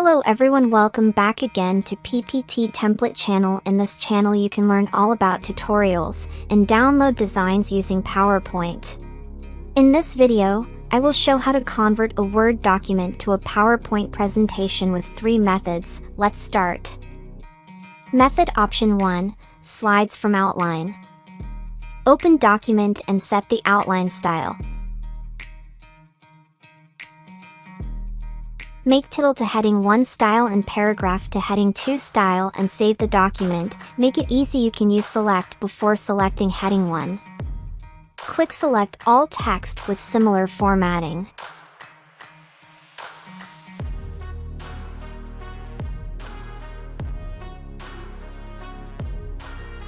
Hello everyone, welcome back again to PPT Template channel. In this channel you can learn all about tutorials and download designs using PowerPoint. In this video, I will show how to convert a Word document to a PowerPoint presentation with 3 methods. Let's start. Method option 1, Slides from Outline. Open document and set the outline style. Make title to heading 1 style and paragraph to heading 2 style and save the document. Make it easy, you can use select before selecting heading 1. Click select all text with similar formatting.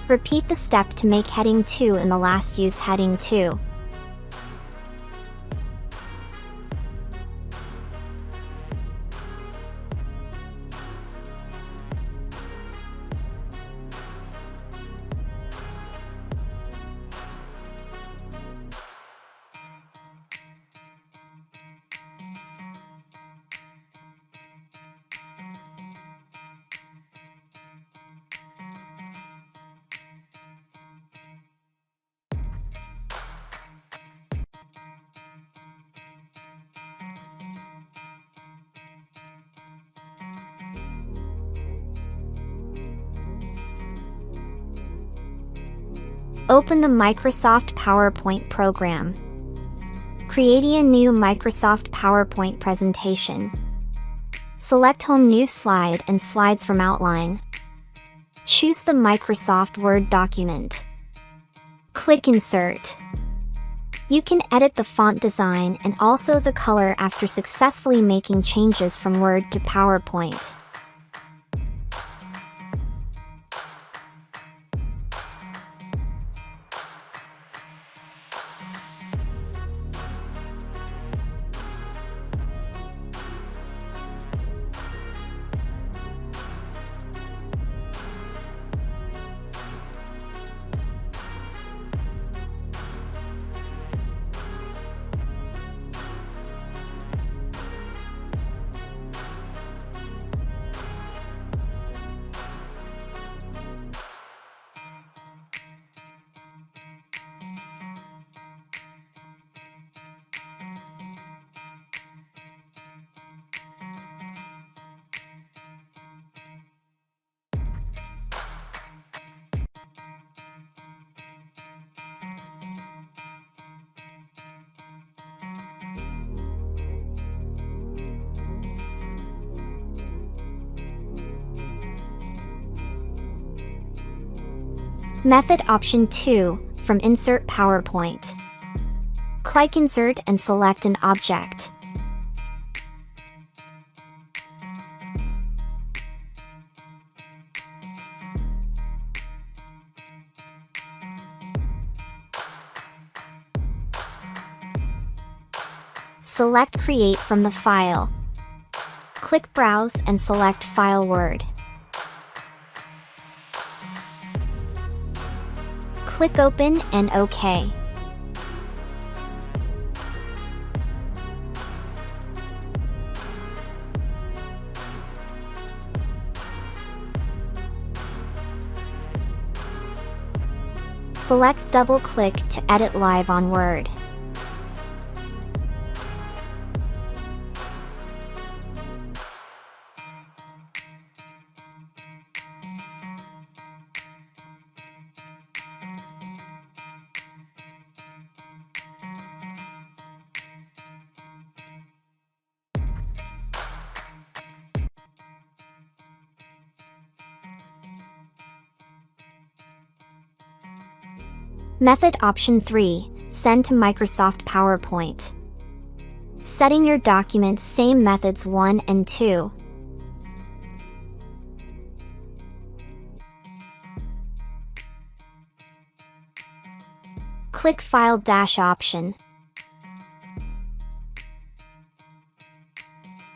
Repeat the step to make heading 2 and the last use heading 2. Open the Microsoft PowerPoint program. Create a new Microsoft PowerPoint presentation. Select Home, New Slide and Slides from Outline. Choose the Microsoft Word document. Click Insert. You can edit the font design and also the color after successfully making changes from Word to PowerPoint. Method option 2, from Insert PowerPoint. Click Insert and select an object. Select Create from the file. Click Browse and select File Word. Click Open and OK. Select Double-click to edit live on Word. Method option 3, send to Microsoft PowerPoint. Setting your document, same methods 1 and 2. Click File - option.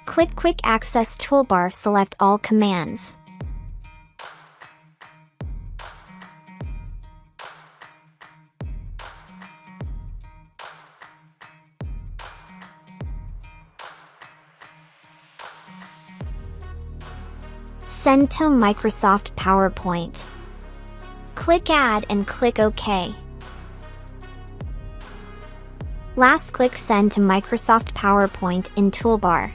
Click Quick Access toolbar, select all commands. Send to Microsoft PowerPoint. Click Add and click OK. Last, click Send to Microsoft PowerPoint in Toolbar.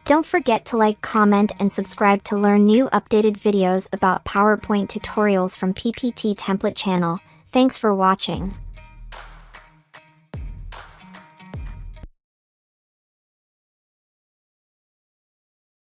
Don't forget to like, comment, and subscribe to learn new updated videos about PowerPoint tutorials from PPT Template channel. Thanks for watching.